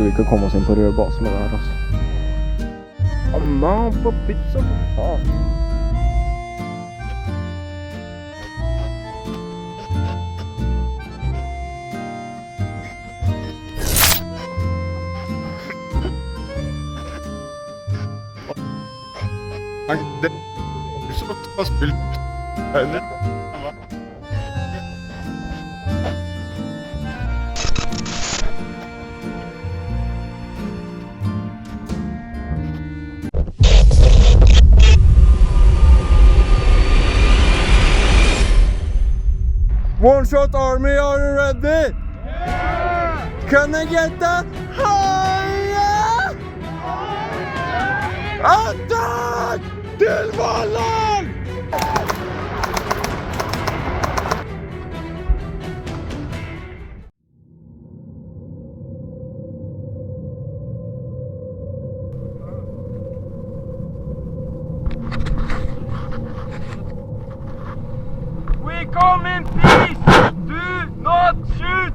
så vi kan komma oss in på rörbas med det här alltså. Man på pizza för fan. Det är så att man spiller. One shot army, are you ready? Yeah! Can I get that? Higher! Attack! Till vallen! We come in peace! Do not shoot!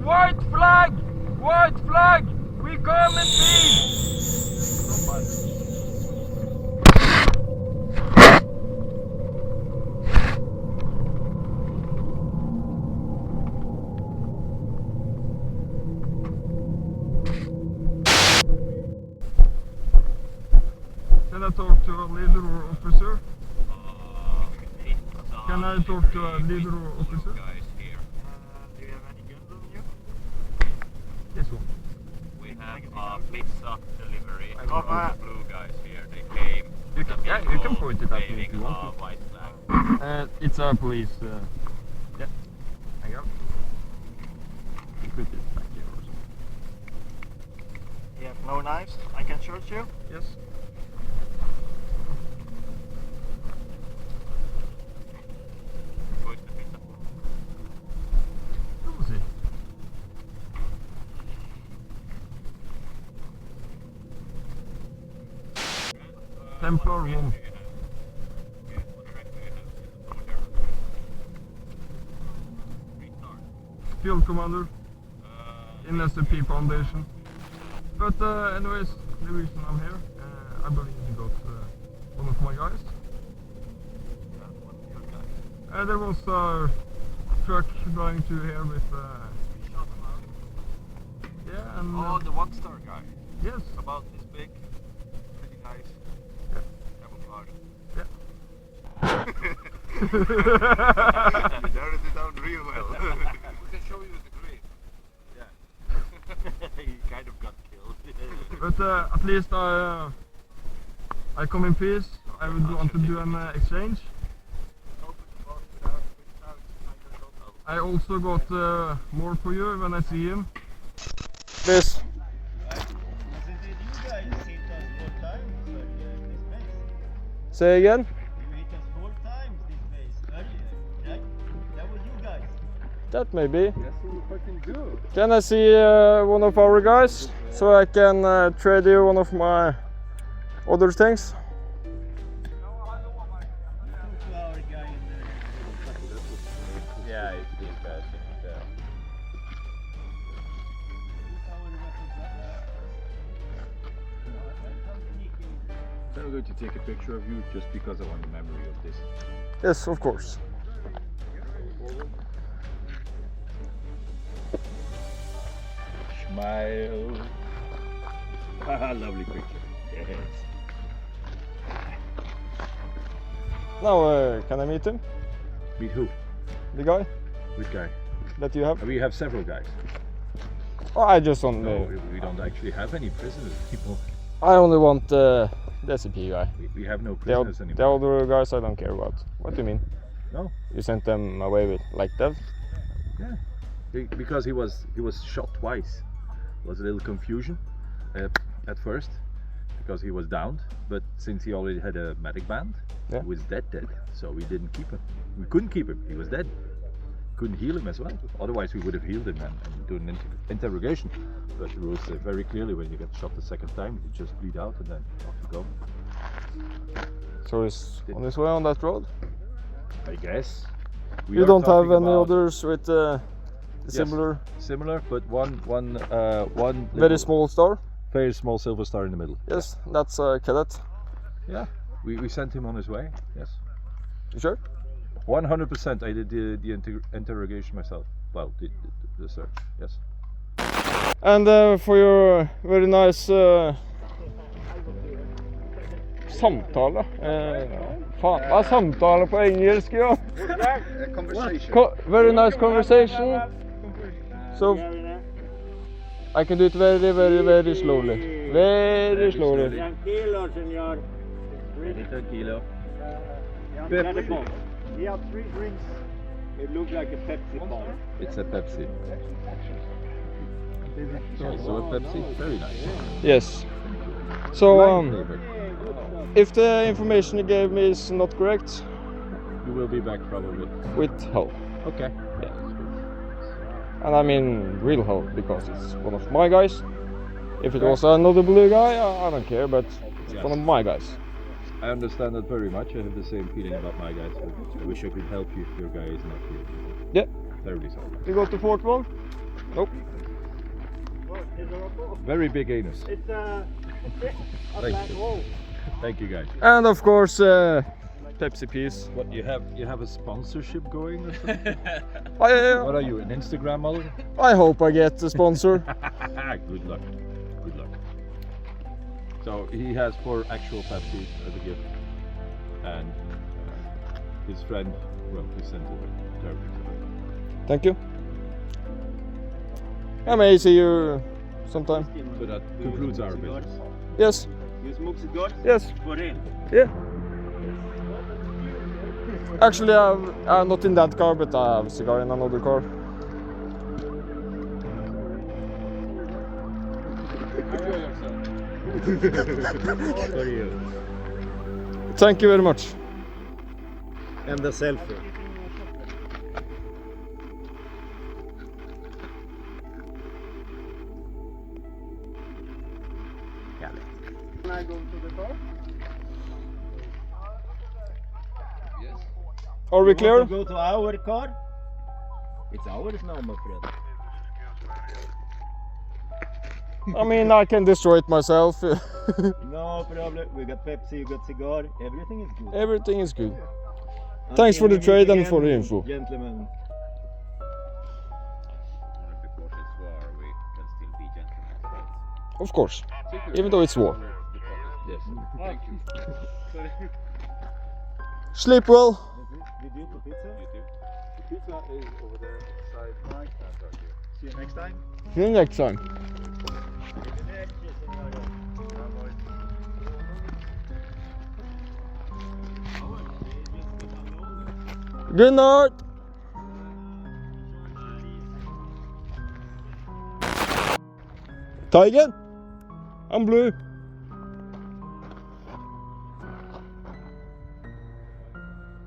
White flag! White flag! We come in peace! Can I talk to a leader or officer? Can I talk to a leader or officer? Guys here. Do you have any guns on you? Yes, one. We have a pizza delivery. All the blue guys here. They came. You can point it at me if you want to. White flag. It's a police. Yeah. Hang on. You put it back here or something. You have no knives? I can shoot you? Yes. Where's the pizza? We'll see. Templar-1. Field commander in SCP Foundation. But anyways, the reason I'm here, I believe you got one of my guys. There was a truck going to here with yeah, and Oh, the Rockstar guy. yes, About this big. Pretty nice. Yeah. Camouflage. Yeah. You narrowed it down real well. We can show you the grave. Yeah. He kind of got killed. but at least I come in peace. I would want to do an exchange. I also got more for you when I see him. This. Say again? That may be. Can I see one of our guys so I can trade you one of my other things? Yeah, it's these guys. So I'm going to take a picture of you just because I want a memory of this. Yes, of course. Smile. Lovely picture. Yes. Now, can I meet him? Meet who? The guy Which guy? that you have? We have several guys. Oh, I just want. No, we don't actually have any prisoners anymore. I only want the SCP guy. We have no The, prisoners the anymore. other guys I don't care about. What do you mean? No. You sent them away with like that? Yeah. Because he was shot twice. There was a little confusion at first because he was downed, but since he already had a medic band, yeah, he was dead, so we didn't keep him. We couldn't keep him, he was dead. Couldn't heal him as well, otherwise we would have healed him and do an interrogation. But the rules say very clearly when you get shot the second time, you just bleed out and then off you go. So he's on his way on that road? I guess. You don't have any others with Similar. Yes, similar, but one Very little- small star. very small silver star in the middle. Yes, that's a cadet. Yeah, we sent him on his way. Yes, You sure? 100%. I did the interrogation myself. Well, the search. Yes. And for your very nice samtale. Faen, hva er samtale på engelsk, ja? Conversation. Very nice conversation. So I can do it very, very, very slowly. Very slowly. Tranquilo, señor. Tranquilo. We have 3 drinks. It looks like a Pepsi bomb. It's a Pepsi. Also a Pepsi. Very nice. Yes. So My favorite. if the information you gave me is not correct, You will be back probably. with help. Okay. Yeah. And I mean real help, because it's one of my guys. If it was another blue guy, I don't care, but it's Yes. one of my guys. I understand that very much. I have the same feeling about my guys. I wish I could help you if your guy is not here. Yeah. Terribly sorry. You go to Fort Wall? Nope. Very big anus. It's a Thank black you. hole. Thank you, guys. And of course, Pepsi Peas. What you have a sponsorship going or something? What are you, an Instagram model? I hope I get the sponsor. Good luck. Good luck. So he has 4 actual Pepsi as a gift, and his friend, well, he sent it terribly. Thank you. I may see you sometime. So that concludes our business. Yes. You smoke cigars? Yes. For real? Yeah. Actually, I'm not in that car, but I have a cigar in another car. For you. Thank you very much. And the selfie. Can I go to the car? Are we clear? Go to our car? It's ours now, my friend. I mean, I can destroy it myself. No problem. We got Pepsi, you got cigar. Everything is good. Everything is good. Thanks for the Until we trade meet and for the again, info. Gentlemen. Because it's war, we can still be gentlemen. Of course. Even though it's war. Yes. Thank you. Sleep well. Did you put pizza? You too. The pizza is over there inside my tent right here. See you next time. See you next time. Good night. Teigen, I'm blue.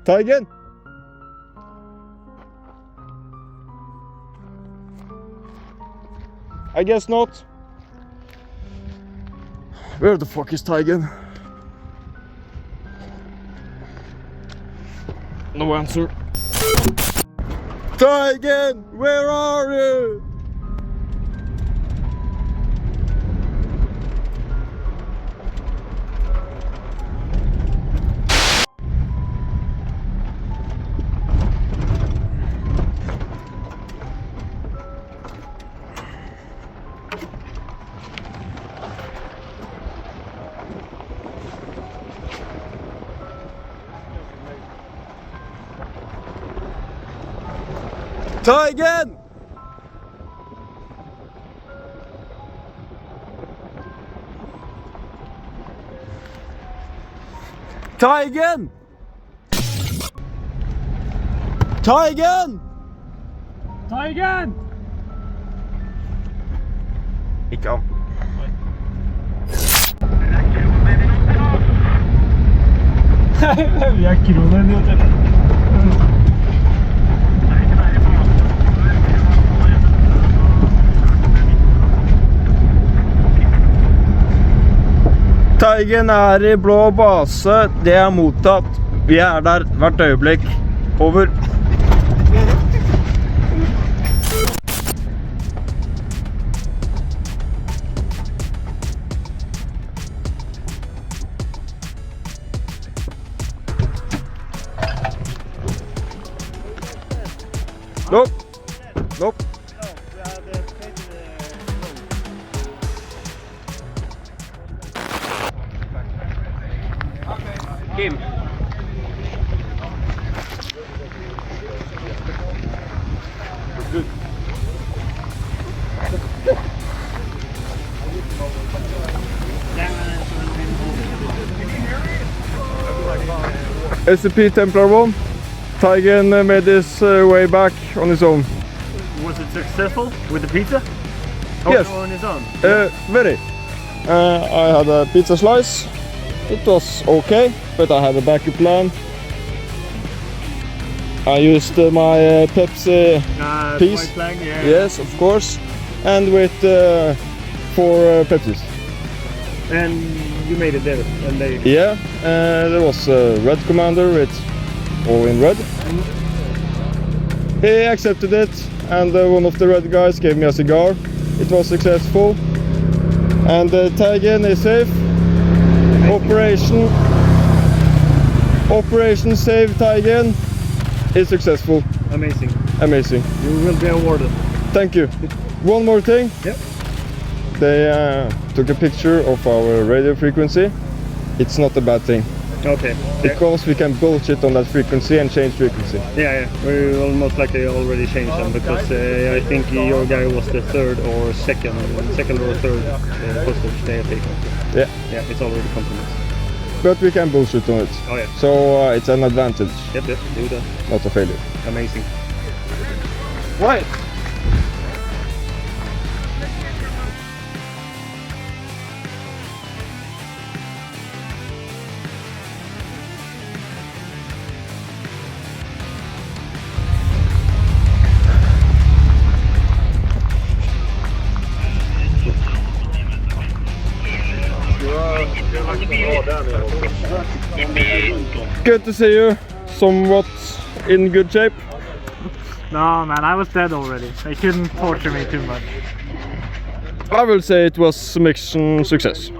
Teigen. I guess not. Where the fuck is Teigen? No answer. Teigen, where are you? Teigen! Teigen! Teigen! Teigen! Ikke han. Vi er kroner. Teigen er i blå base, det er mottatt. Vi er der hvert øyeblikk. Over. Kim. SCP Templar-1. Teigen made his way back on his own. Was it successful with the pizza? Yes. On his own? Very. I had a pizza slice. It was okay, but I had a backup plan. I used my Pepsi piece. White flag, yeah. Yes, of course. And with 4 Pepsis. And you made it there, and they... Yeah, there was a red commander with all in red. He accepted it, and one of the red guys gave me a cigar. It was successful. And Teigen is safe. Operation Save Teigen is successful. Amazing. Amazing. You will be awarded. Thank you. One more thing. Yep. They took a picture of our radio frequency. It's not a bad thing. Okay. Because we can bullshit on that frequency and change frequency. Yeah. We will most likely already change them because I think your guy was the third or second or third hostage they have taken. Yeah. Yeah, it's already compromised. But we can bullshit on it. Oh yeah. So it's an advantage, Yep, do that. not a failure. Amazing. Right. Good to see you. Somewhat in good shape. No man, I was dead already. They couldn't torture me too much. I will say it was mission success.